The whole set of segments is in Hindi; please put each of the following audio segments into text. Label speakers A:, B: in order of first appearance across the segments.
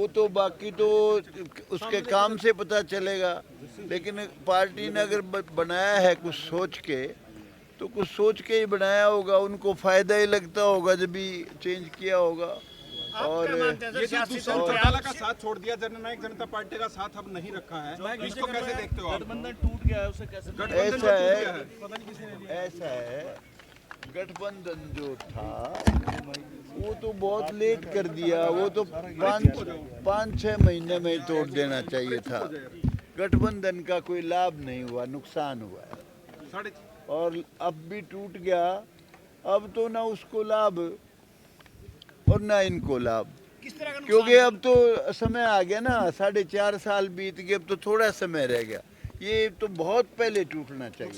A: वो तो बाकी तो उसके काम से पता चलेगा, लेकिन पार्टी ने अगर बनाया है कुछ सोच के, तो कुछ सोच के ही बनाया होगा, उनको फायदा ही लगता होगा जब भी चेंज किया होगा। और
B: ये जो दुष्यंत चौटाला का साथ छोड़ दिया, जननायक जनता पार्टी का साथ अब नहीं रखा है, इसको कैसे देखते हो आप?
C: गठबंधन टूट गया है, उसे कैसे
A: ऐसा है गठबंधन जो था वो तो बहुत लेट कर दिया, वो तो 5-6 महीने में तोड़ देना चाहिए था। गठबंधन का कोई लाभ नहीं हुआ, नुकसान हुआ है और अब भी टूट गया। अब तो ना उसको लाभ और ना इनको लाभ, क्योंकि अब तो समय आ गया ना, 4.5 साल बीत गए, अब तो थोड़ा समय रह गया। ये तो बहुत पहले टूटना चाहिए।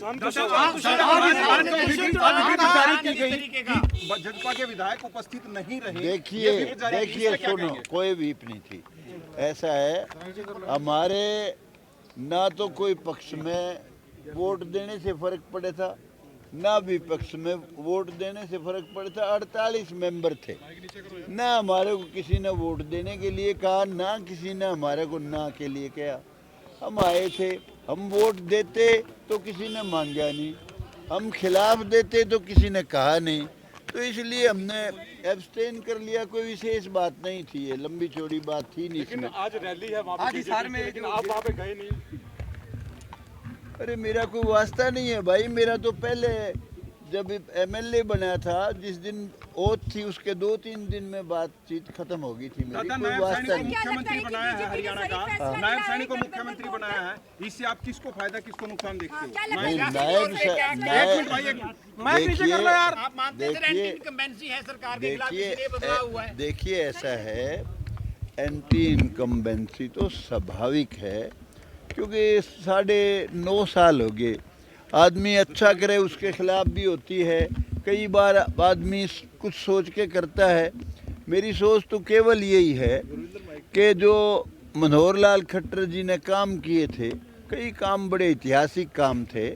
B: भाजपा के विधायक उपस्थित नहीं रहे।
A: देखिए सुनो, कोई व्हीप नहीं थी। ऐसा है, हमारे ना तो कोई पक्ष में वोट देने से फर्क पड़े था, ना विपक्ष में वोट देने से फर्क पड़ा था। 48 मेंबर थे, ना हमारे को किसी ने वोट देने के लिए कहा, ना किसी ने हमारे को ना के लिए कहा। हम आए थे, हम वोट देते तो किसी ने मांगा नहीं, हम खिलाफ देते तो किसी ने कहा नहीं, तो इसलिए हमने एब्सटेन कर लिया। कोई विशेष बात नहीं थी, ये लंबी चौड़ी बात थी नहीं।
B: लेकिन आज रैली है वहाँ पे हिसार में, लेकिन आप वहाँ पे गए नहीं।
A: अरे मेरा कोई वास्ता नहीं है भाई, मेरा तो पहले जब एमएलए बना था, जिस दिन ओथ थी उसके 2-3 दिन में बातचीत खत्म हो गई थी। मेरी कोई वास्ता नहीं।
B: मुख्यमंत्री बनाया है हरियाणा का, नायब सैनी को मुख्यमंत्री बनाया है, इससे आप किसको फायदा किसको नुकसान देखते हो?
A: नहीं, देखिए ऐसा है, एंटी इनकम्बेंसी तो स्वाभाविक है, क्योंकि 9.5 साल हो गए। आदमी अच्छा करे उसके खिलाफ भी होती है, कई बार आदमी कुछ सोच के करता है। मेरी सोच तो केवल यही है कि जो मनोहर लाल खट्टर जी ने काम किए थे, कई काम बड़े ऐतिहासिक काम थे,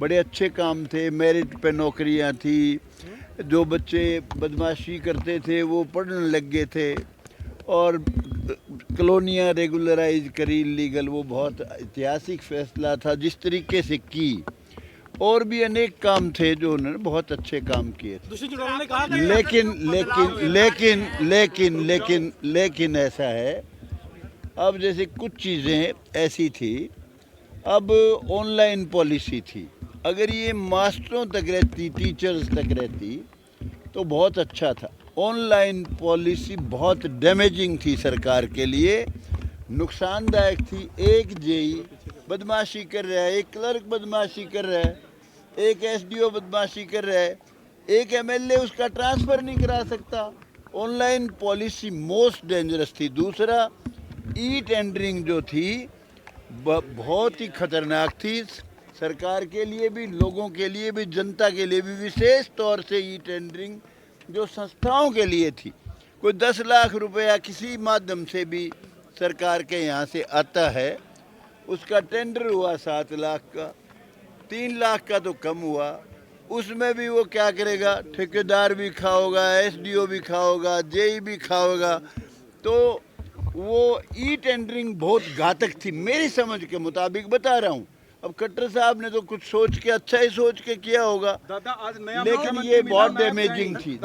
A: बड़े अच्छे काम थे। मेरिट पे नौकरियां थी, जो बच्चे बदमाशी करते थे वो पढ़ने लग गए थे, और कॉलोनियाँ रेगुलराइज करी लीगल, वो बहुत ऐतिहासिक फैसला था जिस तरीके से की। और भी अनेक काम थे जो उन्होंने बहुत अच्छे काम किए थे। लेकिन ऐसा है, अब जैसे कुछ चीज़ें ऐसी थी, अब ऑनलाइन पॉलिसी थी, अगर ये मास्टरों तक रहती, टीचर्स तक रहती तो बहुत अच्छा था। ऑनलाइन पॉलिसी बहुत डैमेजिंग थी सरकार के लिए, नुकसानदायक थी। एक जेई बदमाशी कर रहा है, एक क्लर्क बदमाशी कर रहा है, एक एसडीओ बदमाशी कर रहा है, एक एमएलए उसका ट्रांसफ़र नहीं करा सकता। ऑनलाइन पॉलिसी मोस्ट डेंजरस थी। दूसरा, ई टेंडरिंग जो थी बहुत ही खतरनाक थी, सरकार के लिए भी, लोगों के लिए भी, जनता के लिए भी। विशेष तौर से ई टेंडरिंग जो संस्थाओं के लिए थी, कोई 10 लाख रुपया किसी माध्यम से भी सरकार के यहाँ से आता है, उसका टेंडर हुआ 7 लाख का, 3 लाख का तो कम हुआ, उसमें भी वो क्या करेगा, ठेकेदार भी खाओगा, एसडीओ भी खाओगा, जेई भी खाओगा। तो वो ई टेंडरिंग बहुत घातक थी, मेरी समझ के मुताबिक बता रहा हूँ। अब खट्टर साहब ने तो कुछ सोच के, अच्छा ही सोच के किया होगा,
B: दादा आज नया,
A: लेकिन ये बहुत डैमेजिंग थी।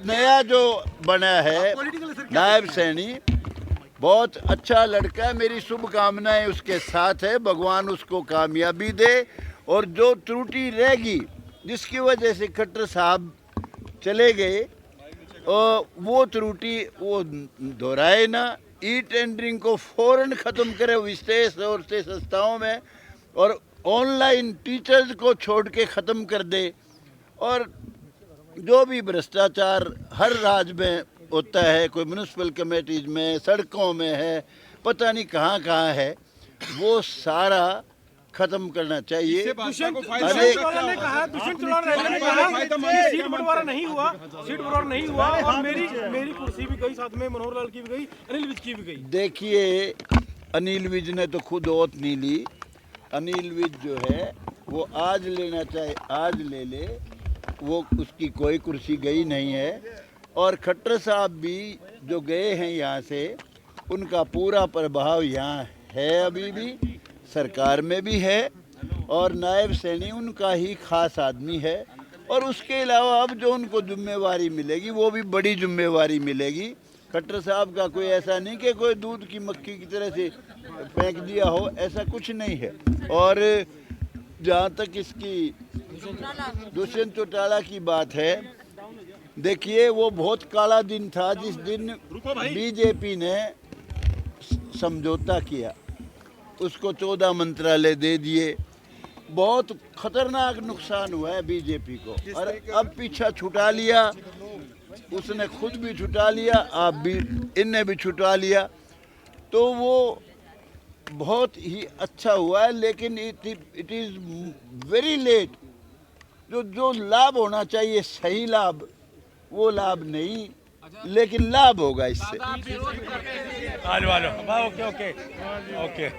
A: नया जो बना है नायब सैनी, बहुत अच्छा लड़का है, मेरी शुभकामनाएं उसके साथ है, भगवान उसको कामयाबी दे। और जो त्रुटि रहेगी जिसकी वजह से खट्टर साहब चले गए, वो त्रुटि वो दोहराए ना। ई टेंडरिंग को फौरन ख़त्म करे विशेष तौर से संस्थाओं में, और ऑनलाइन टीचर्स को छोड़ के ख़त्म कर दे। और जो भी भ्रष्टाचार हर राज्य में होता है, कोई म्यूनसिपल कमेटीज में, सड़कों में है, पता नहीं कहाँ कहाँ है, वो सारा खत्म करना चाहिए।
C: दुष्यंत चौटाला ने कहा, सीट बंटवारा नहीं हुआ, और मेरी कुर्सी भी गई, साथ में मनोहर लाल की भी गई, अनिल विज की भी गई।
A: देखिए, अनिल विज ने तो खुद ओथ नहीं ली। अनिल विज जो है वो आज लेना चाहे आज ले ले, वो उसकी कोई कुर्सी गई नहीं है। और खट्टर साहब भी जो गए हैं यहाँ से, उनका पूरा प्रभाव यहाँ है, अभी भी सरकार में भी है, और नायब सैनी उनका ही खास आदमी है। और उसके अलावा अब जो उनको जिम्मेवारी मिलेगी वो भी बड़ी जिम्मेवारी मिलेगी। खट्टर साहब का कोई ऐसा नहीं कि कोई दूध की मक्खी की तरह से फेंक दिया हो, ऐसा कुछ नहीं है। और जहाँ तक इसकी दुष्यंत चौटाला की बात है, देखिए वो बहुत काला दिन था जिस दिन बीजेपी ने समझौता किया, उसको 14 मंत्रालय दे दिए। बहुत खतरनाक नुकसान हुआ है बीजेपी को, और अब पीछा छुटा लिया, उसने खुद भी छुटा लिया, आप भी, इनने भी छुटा लिया, तो वो बहुत ही अच्छा हुआ है। लेकिन इट इज़ वेरी लेट। जो लाभ होना चाहिए, सही लाभ, वो लाभ नहीं, लेकिन लाभ होगा इससे।
D: Okay okay okay.